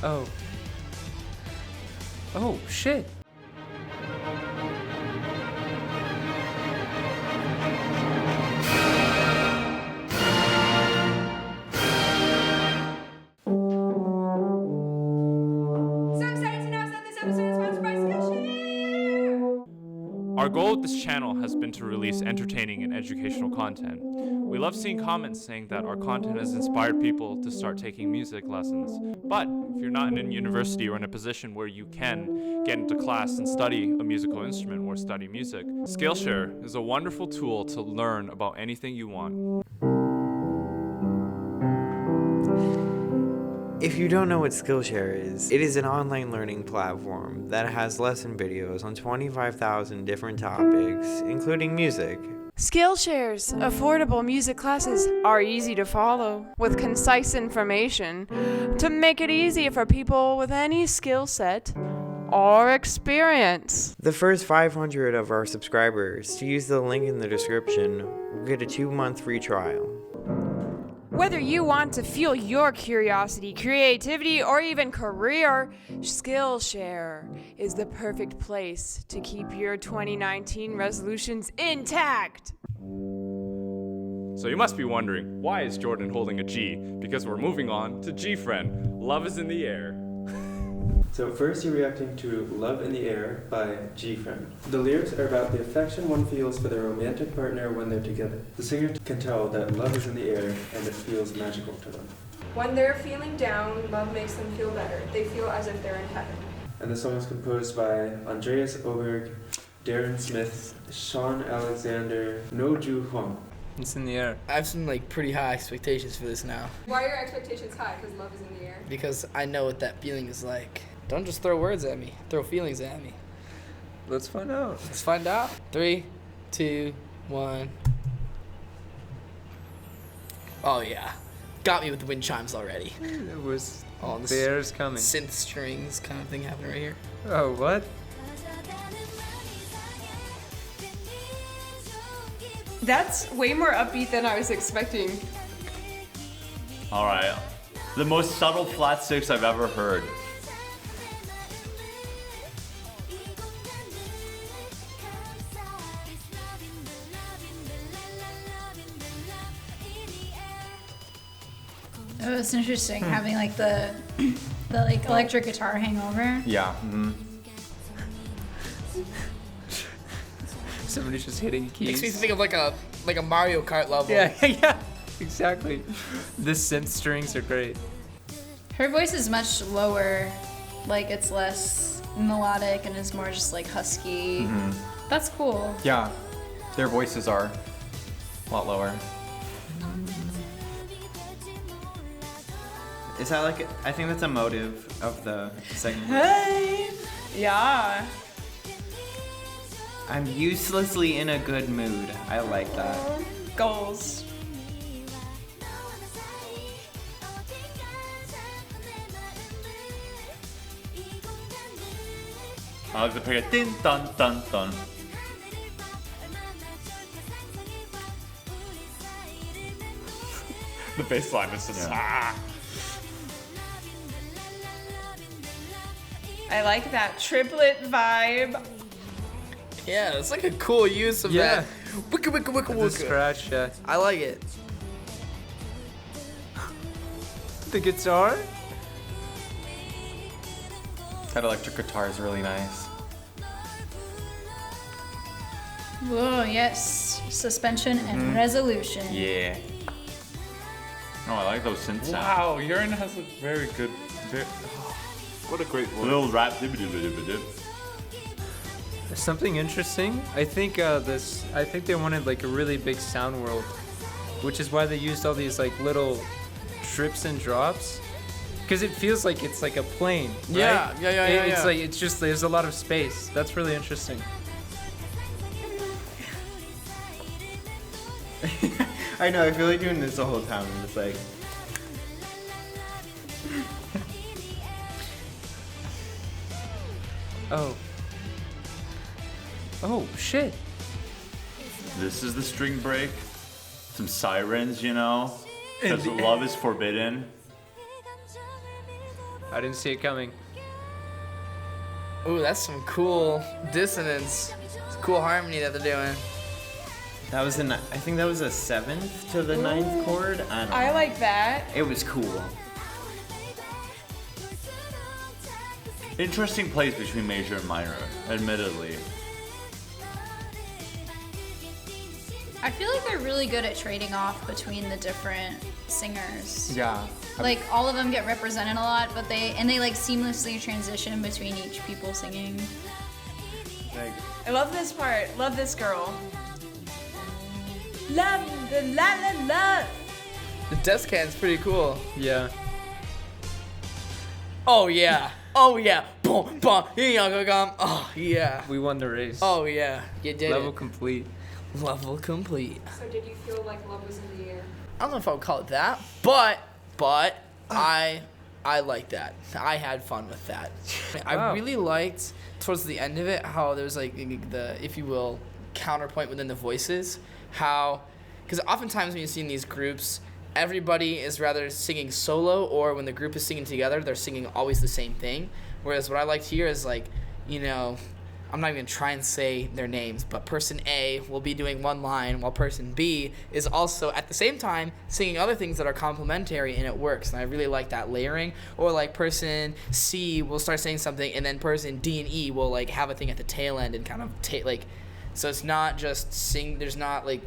Oh. Oh, shit. Our goal with this channel has been to release entertaining and educational content. We love seeing comments saying that our content has inspired people to start taking music lessons. But if you're not in a university or in a position where you can get into class and study a musical instrument or study music, Skillshare is a wonderful tool to learn about anything you want. If you don't know what Skillshare is, it is an online learning platform that has lesson videos on 25,000 different topics, including music. Skillshare's affordable music classes are easy to follow, with concise information to make it easy for people with any skill set or experience. The first 500 of our subscribers to use the link in the description will get a 2-month free trial. Whether you want to fuel your curiosity, creativity, or even career, Skillshare is the perfect place to keep your 2019 resolutions intact. So you must be wondering, why is Jordan holding a G? Because we're moving on to GFRIEND Love is in the Air. So first you're reacting to Love in the Air by GFRIEND. The lyrics are about the affection one feels for their romantic partner when they're together. The singer can tell that love is in the air and it feels magical to them. When they're feeling down, love makes them feel better. They feel as if they're in heaven. And the song is composed by Andreas Oberg, Darren Smith, Sean Alexander, Noju Huang. It's in the air. I have some pretty high expectations for this now. Why are your expectations high? Because love is in the air? Because I know what that feeling is like. Don't just throw words at me, throw feelings at me. Let's find out. Let's find out. 3, 2, 1. Oh yeah. Got me with the wind chimes already. It was Oh, this bears coming. synth strings kind of thing happening right here. Oh, what? That's way more upbeat than I was expecting. All right, the most subtle flat six I've ever heard. Oh, it's interesting having like the like electric guitar hangover. Yeah. Somebody's just hitting keys. Makes me think of like a Mario Kart level. Yeah, yeah, exactly. The synth strings are great. Her voice is much lower, like it's less melodic and is more just like husky. That's cool. Yeah, their voices are a lot lower. Is that like, I think that's a motive of the segment. Hey! Yeah. I'm uselessly in a good mood. I like that. Goals. I like the pick a din dun dun dun. The bass line is just I like that triplet vibe. Yeah, it's like a cool use of that. Wicka wicka wicka The wicka. scratch, yeah. I like it. The guitar? That electric guitar is really nice. Whoa, yes. Suspension and resolution. Yeah. Oh, I like those synth sounds. Wow, Urine has a very good. What a great voice. Little rap. Something interesting. I think I think they wanted like a really big sound world, which is why they used all these like little trips and drops, because it feels like it's like a plane. Right? Yeah. It's like it's just there's a lot of space. That's really interesting. I know, I feel like doing this the whole time. I'm just like... Oh. Oh, shit. This is the string break. Some sirens, you know? Because love is forbidden. I didn't see it coming. Ooh, that's some cool dissonance. It's cool harmony that they're doing. That was I think that was a 7th to the 9th chord. I don't know. I like that. It was cool. Interesting place between major and minor, admittedly. I feel like they're really good at trading off between the different singers. Yeah. Like all of them get represented a lot, but they like seamlessly transition between each people singing. Like, I love this part. Love this girl. Love the la la la. The death can's pretty cool. Yeah. Oh yeah. Oh yeah. Boom, boom. Oh yeah. We won the race. Oh yeah. You did Level it. complete. Level complete. So did you feel like love was in the air? I don't know if I would call it that, but I like that. I had fun with that. I Wow. really liked towards the end of it how there's like the, if you will, counterpoint within the voices. How, because oftentimes when you see in these groups, everybody is rather singing solo, or when the group is singing together, they're singing always the same thing. Whereas what I liked here is like, you know, I'm not even gonna try and say their names, but person A will be doing one line while person B is also at the same time singing other things that are complementary, and it works. And I really like that layering. Or like person C will start saying something, and then person D and E will like have a thing at the tail end and kind of like, so it's not just there's not like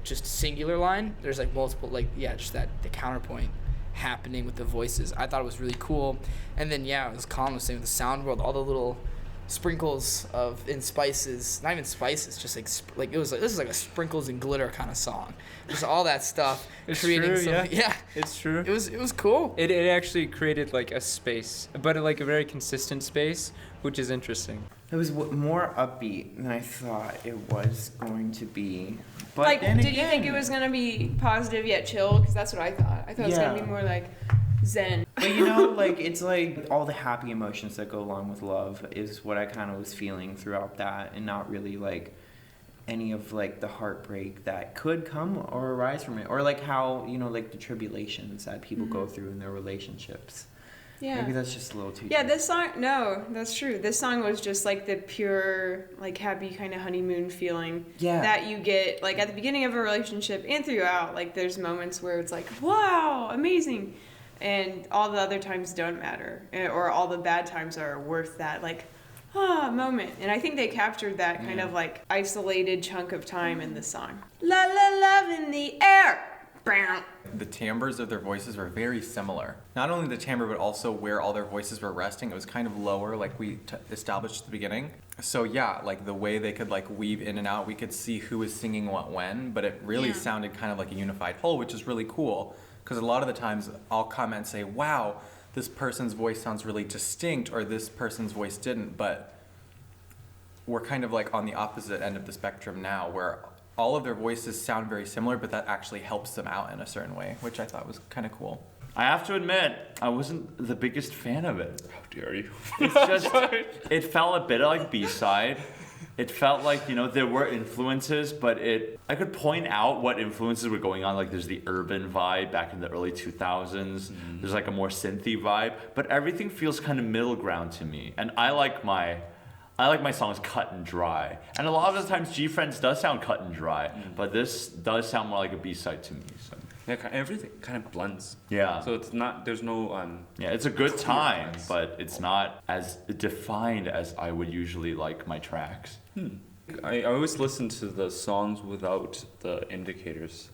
just singular line. There's like multiple, like, yeah, just that the counterpoint happening with the voices. I thought it was really cool. And then yeah, as Collin was saying with the sound world, all the little sprinkles in spices, not even spices, just like it was like, this is like a sprinkles and glitter kind of song. Just all that stuff. It's creating true, some, yeah. It's true. It was cool. It actually created like a space, but like a very consistent space, which is interesting. it was more upbeat than I thought it was going to be. But Like, then did you again, think it was gonna be positive yet chill? Because that's what I thought. I thought it was gonna Yeah. be more like zen. But you know, like, it's like all the happy emotions that go along with love is what I kind of was feeling throughout that, and not really like any of like the heartbreak that could come or arise from it, or like how, you know, like the tribulations that people go through in their relationships. Yeah. Maybe that's just a little too Yeah, deep. this song, no, that's true. This song was just like the pure, like happy kind of honeymoon feeling Yeah. that you get like at the beginning of a relationship and throughout. Like there's moments where it's like, wow, amazing. And all the other times don't matter. Or all the bad times are worth that, like, moment. And I think they captured that kind of like isolated chunk of time in the song. La la love in the air. Brown. The timbres of their voices were very similar. Not only the timbre, but also where all their voices were resting. It was kind of lower, like we established at the beginning. So yeah, like the way they could like weave in and out, we could see who was singing what when, but it really sounded kind of like a unified whole, which is really cool. Because a lot of the times I'll comment and say, wow, this person's voice sounds really distinct, or this person's voice didn't, but we're kind of like on the opposite end of the spectrum now, where all of their voices sound very similar, but that actually helps them out in a certain way, which I thought was kind of cool. I have to admit, I wasn't the biggest fan of it. How dare you? It's just, it felt a bit like B-side. It felt like, you know, there were influences, but I could point out what influences were going on. Like there's the urban vibe back in the early 2000s. There's like a more synthy vibe, but everything feels kind of middle ground to me. And I like my songs cut and dry. And a lot of the times GFRIEND does sound cut and dry, but this does sound more like a B-side to me. So. Yeah, everything kind of blends. Yeah. So it's not, there's no yeah, it's a good time, but it's not as defined as I would usually like my tracks. I always listen to the songs without the indicators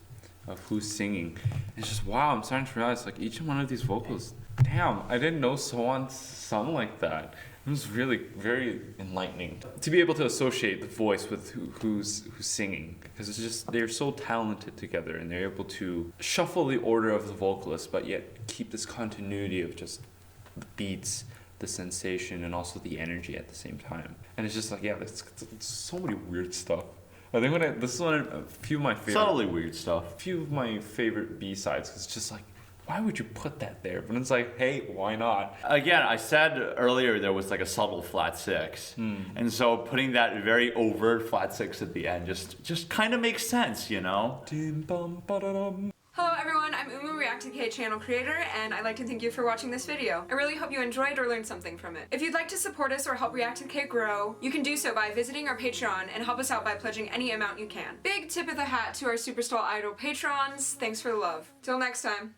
of who's singing. It's just, wow, I'm starting to realize like each one of these vocals, damn, I didn't know so-on sung like that. It was really very enlightening to be able to associate the voice with who's singing, because it's just, they're so talented together, and they're able to shuffle the order of the vocalist but yet keep this continuity of just the beats, the sensation, and also the energy at the same time. And it's just like, yeah, it's so many weird stuff. I think this is a few of my favorite, Subtly weird stuff. few of my favorite B-sides, because it's just like, why would you put that there? But it's like, hey, why not? Again, I said earlier there was like a subtle flat six. And so putting that very overt flat six at the end just kind of makes sense, you know? Hello everyone, I'm Uma ReacttotheK channel creator, and I'd like to thank you for watching this video. I really hope you enjoyed or learned something from it. If you'd like to support us or help ReacttotheK grow, you can do so by visiting our Patreon and help us out by pledging any amount you can. Big tip of the hat to our Superstar Idol patrons. Thanks for the love. Till next time.